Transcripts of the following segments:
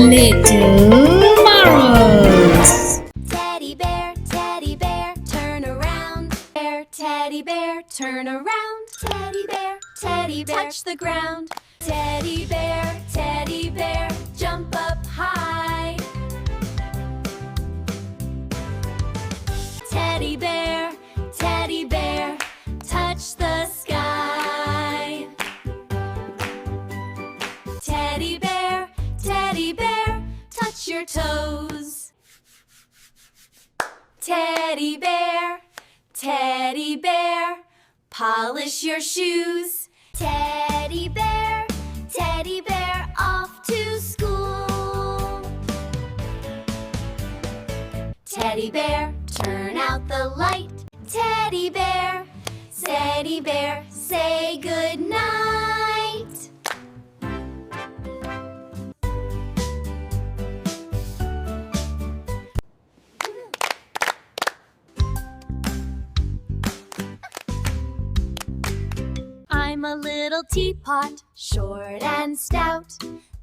Little marbles. Teddy bear, turn around. Teddy bear, turn around. Teddy bear, touch the ground. Teddy bear, jump up high. Teddy bear, touch the sky. Teddy bear, touch your toes. Teddy bear, polish your shoes. Teddy bear, off to school. Teddy bear, turn out the light. Teddy bear, say good night. I'm a little teapot, short and stout.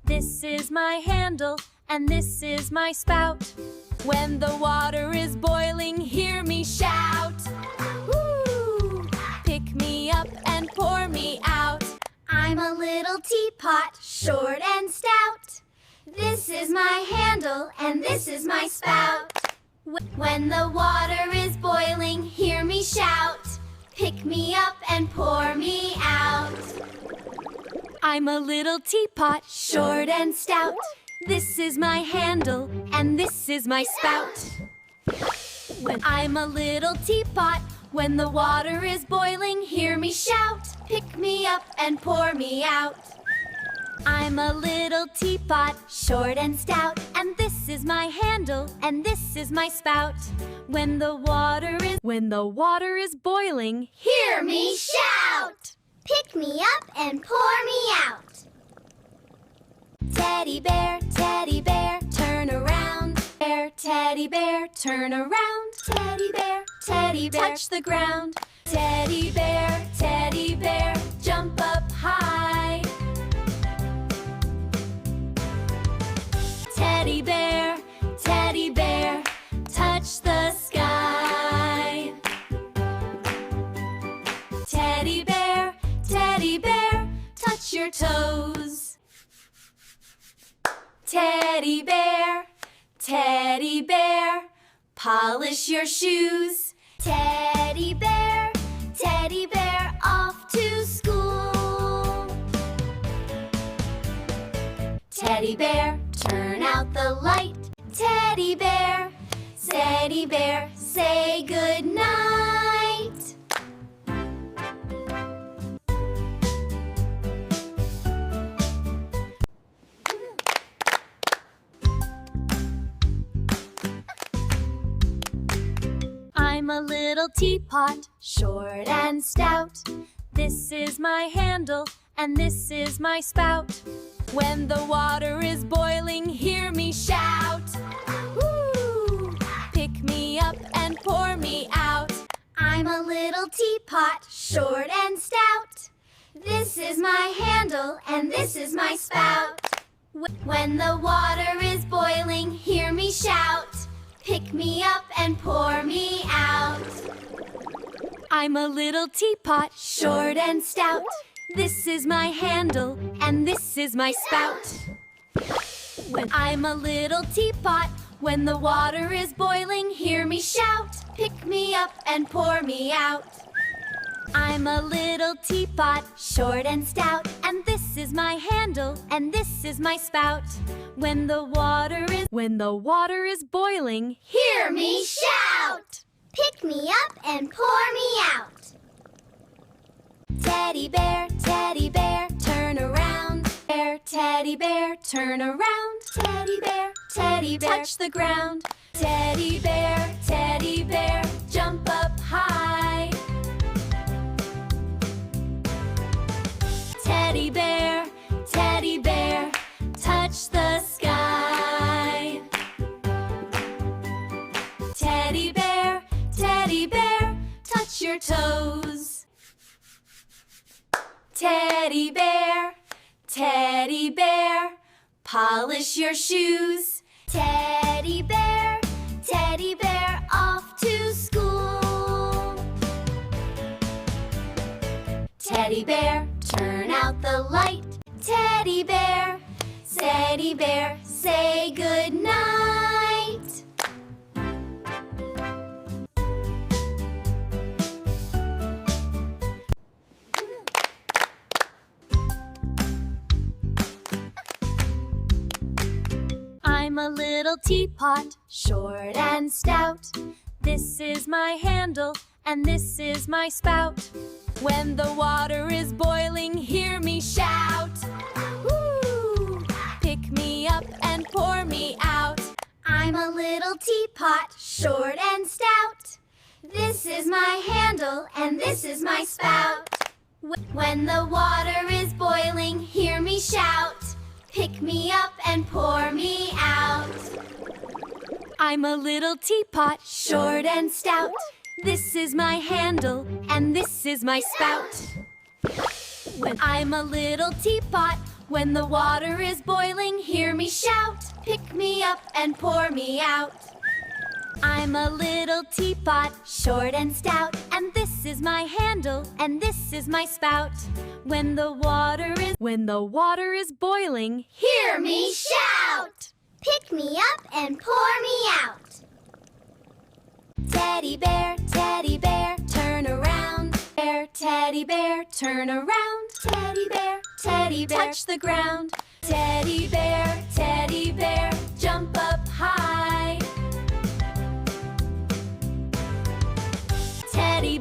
This is my handle, and this is my spout. When the water is boiling, hear me shout. Woo! Pick me up and pour me out. I'm a little teapot, short and stout. This is my handle, and this is my spout. When the water is boiling, hear me shout. Pick me up and pour me out. I'm a little teapot, short and stout. This is my handle, and this is my spout. I'm a little teapot. When the water is boiling, hear me shout. Pick me up and pour me out. I'm a little teapot, short and stout. And this is my handle, and this is my spout. When the water is boiling, hear me shout. Pick me up and pour me out. Teddy bear, turn around. Teddy bear, turn around. Teddy bear, touch the ground. Teddy bear, jump up high. Teddy bear, touch the sky. Teddy bear, touch your toes. Teddy bear, polish your shoes. Teddy bear, off to school. Teddy bear, turn out the light. Teddy bear, say good night. I'm a little teapot, short and stout. This is my handle, and this is my spout. When the water is boiling, hear me shout. Woo! Pick me up and pour me out. I'm a little teapot, short and stout. This is my handle, and this is my spout. When the water is boiling, hear me shout. Pick me up and pour me out. I'm a little teapot, short and stout. This is my handle, and this is my spout. I'm a little teapot. When the water is boiling, hear me shout. Pick me up and pour me out. I'm a little teapot, short and stout. And this is my handle, and this is my spout. When the water is boiling, hear me shout. Pick me up and pour me out. Teddy bear, turn around. Teddy bear, turn around. Teddy bear, touch the ground. Teddy bear, jump up high. Teddy bear, touch the sky. Teddy bear, touch your toes. Teddy bear, polish your shoes. Teddy bear, off to school. Teddy bear, turn out the light. Teddy bear, say good night. I'm a little teapot, short and stout. This is my handle, and this is my spout. When the water is boiling, hear me shout. Woo! Pick me up and pour me out. I'm a little teapot, short and stout. This is my handle, and this is my spout. When the water is boiling, hear me shout. Pick me up and pour me out. I'm a little teapot, short and stout. This is my handle, and this is my spout. When I'm a little teapot, when the water is boiling, hear me shout. Pick me up and pour me out. I'm a little teapot, short and stout, and this is my handle, and this is my spout. When the water is boiling, hear me shout! Pick me up and pour me out. Teddy bear, turn around. Teddy bear, turn around. Teddy bear, touch the ground. Teddy bear, jump up high. Teddy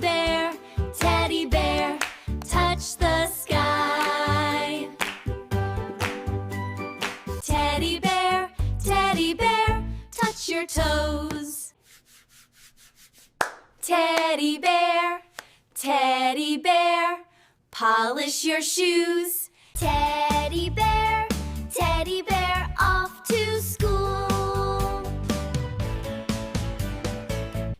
bear, touch the sky. Teddy bear, touch your toes. Teddy bear, polish your shoes. Teddy bear, off to school.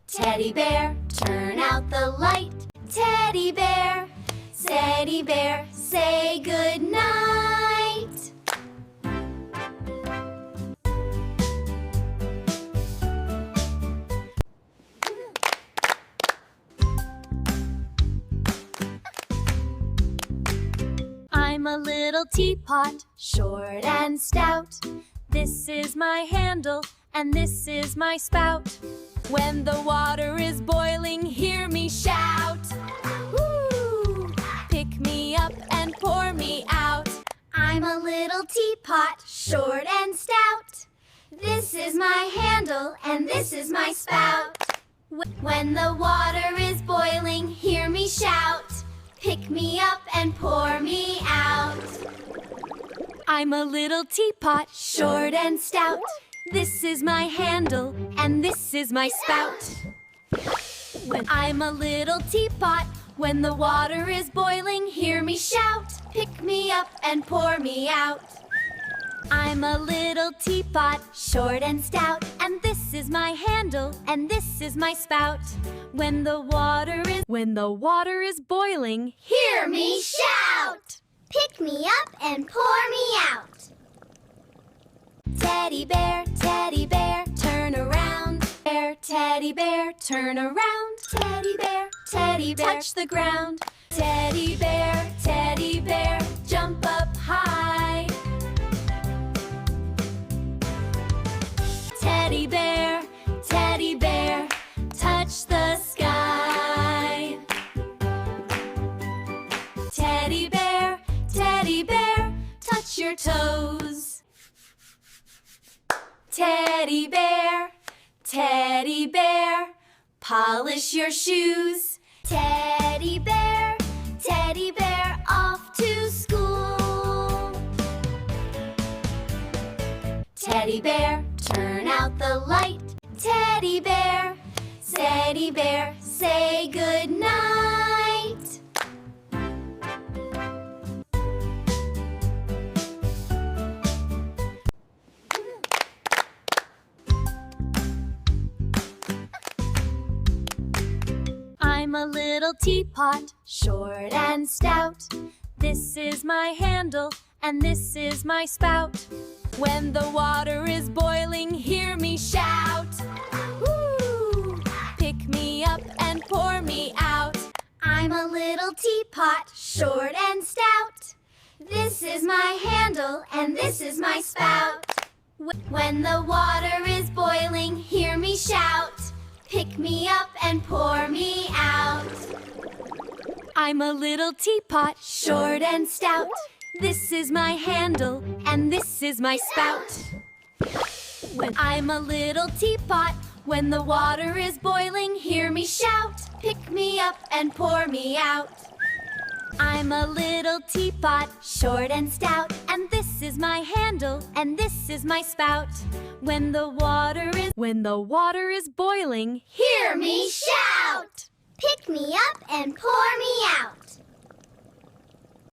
Teddy bear, turn out the light. Teddy bear, say good night. I'm a little teapot, short and stout. This is my handle, and this is my spout. When the water is boiling, hear me shout. Woo! Pick me up and pour me out. I'm a little teapot, short and stout. This is my handle, and this is my spout. When the water is boiling, hear me shout. Pick me up and pour me out. I'm a little teapot, short and stout. This is my handle, and this is my spout. When I'm a little teapot, when the water is boiling, hear me shout. Pick me up and pour me out. I'm a little teapot, short and stout, and this is my handle, and this is my spout. When the water is boiling, hear me shout. Pick me up and pour me out. Teddy bear, turn around. Teddy bear, turn around. Teddy bear, touch the ground. Teddy bear, jump up high. Teddy bear, touch the sky. Teddy bear, touch your toes. Teddy bear, polish your shoes. Teddy bear, off to school. Teddy bear, turn out the light. Teddy bear, say good night. I'm a little teapot, short and stout. This is my handle, and this is my spout. When the water is boiling, hear me shout. Woo! Pick me up and pour me out. I'm a little teapot, short and stout. This is my handle and this is my spout. When the water is boiling, hear me shout. Pick me up and pour me out. I'm a little teapot, short and stout. This is my handle and this is my spout. When I'm a little teapot, when the water is boiling, hear me shout. Pick me up and pour me out. I'm a little teapot, short and stout, and this is my handle and this is my spout. When the water is boiling, Hear me shout! Pick me up and pour me out.